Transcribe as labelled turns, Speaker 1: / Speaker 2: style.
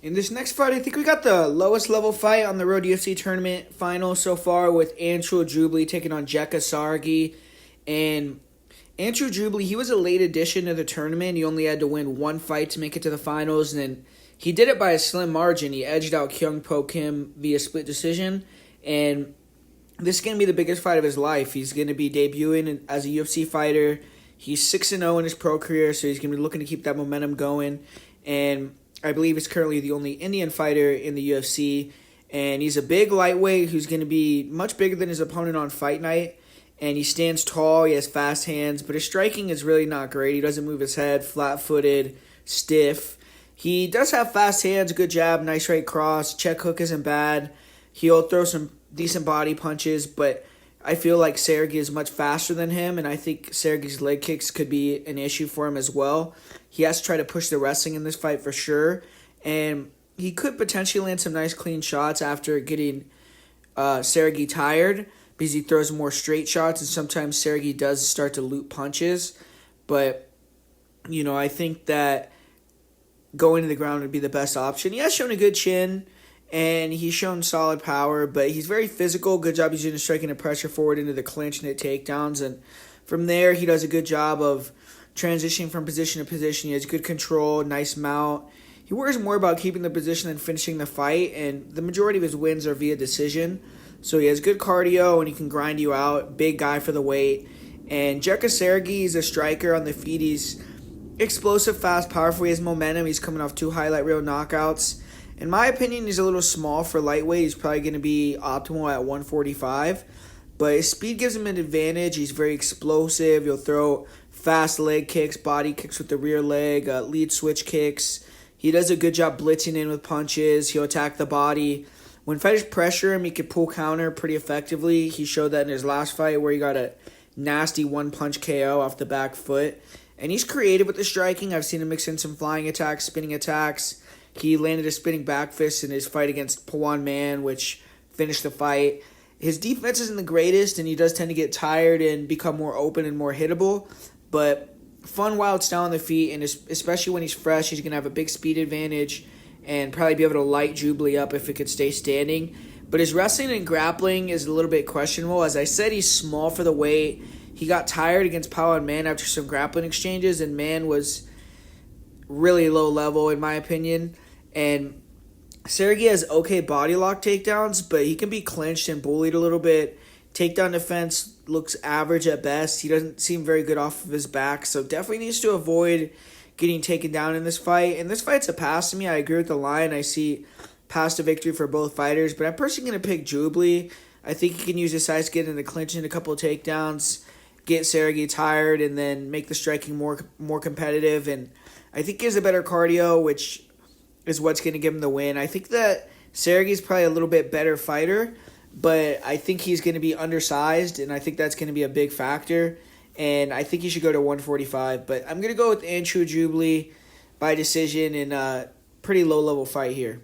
Speaker 1: In this next fight, I think we got the lowest level fight on the Road UFC tournament final so far with Anshul Jubli taking on Jeka Saragih. And Anshul Jubli, he was a late addition to the tournament. He only had to win one fight to make it to the finals, and he did it by a slim margin. He edged out Kyung Po Kim via split decision, and this is going to be the biggest fight of his life. He's going to be debuting as a UFC fighter. He's 6-0 in his pro career, so he's going to be looking to keep that momentum going. And I believe he's currently the only Indian fighter in the UFC. And he's a big lightweight who's going to be much bigger than his opponent on fight night. And he stands tall, he has fast hands, but his striking is really not great. He doesn't move his head, flat-footed, stiff. He does have fast hands, good jab, nice right cross, check hook isn't bad. He'll throw some decent body punches, but I feel like Saragih is much faster than him, and I think Saragih's leg kicks could be an issue for him as well. He has to try to push the wrestling in this fight for sure, and he could potentially land some nice clean shots after getting Saragih tired, because he throws more straight shots, and sometimes Saragih does start to loop punches. But, I think that going to the ground would be the best option. He has shown a good chin, and he's shown solid power, but he's very physical. Good job he's doing striking the pressure forward into the clinch and hit takedowns. And from there, he does a good job of transitioning from position to position. He has good control, nice mount. He worries more about keeping the position than finishing the fight, and the majority of his wins are via decision. So he has good cardio, and he can grind you out. Big guy for the weight. And Jeka Saragih is a striker on the feet. He's explosive, fast, powerful. He has momentum. He's coming off 2 highlight reel knockouts. In my opinion, he's a little small for lightweight. He's probably going to be optimal at 145. But his speed gives him an advantage. He's very explosive. He'll throw fast leg kicks, body kicks with the rear leg, lead switch kicks. He does a good job blitzing in with punches. He'll attack the body. When fighters pressure him, he can pull counter pretty effectively. He showed that in his last fight where he got a nasty one-punch KO off the back foot. And he's creative with the striking. I've seen him mix in some flying attacks, spinning attacks. He landed a spinning back fist in his fight against Pawan Man, which finished the fight. His defense isn't the greatest, and he does tend to get tired and become more open and more hittable. But fun, wild style on the feet, and especially when he's fresh, he's going to have a big speed advantage and probably be able to light Jubli up if it could stay standing. But his wrestling and grappling is a little bit questionable. As I said, he's small for the weight. He got tired against Pawan Man after some grappling exchanges, and Man was really low level in my opinion. And Saragih has okay body lock takedowns, but he can be clinched and bullied a little bit. Takedown defense looks average at best. He doesn't seem very good off of his back, so definitely needs to avoid getting taken down in this fight. And this fight's a pass to me. I agree with the line. I see pass to victory for both fighters, but I'm personally going to pick Jubli. I think he can use his size to get into clinch and a couple of takedowns, get Saragih tired, and then make the striking more competitive. And I think he has a better cardio, which is what's going to give him the win. I think that Saragih is probably a little bit better fighter, but I think he's going to be undersized, and I think that's going to be a big factor. And I think he should go to 145. But I'm going to go with Anshul Jubli by decision in a pretty low-level fight here.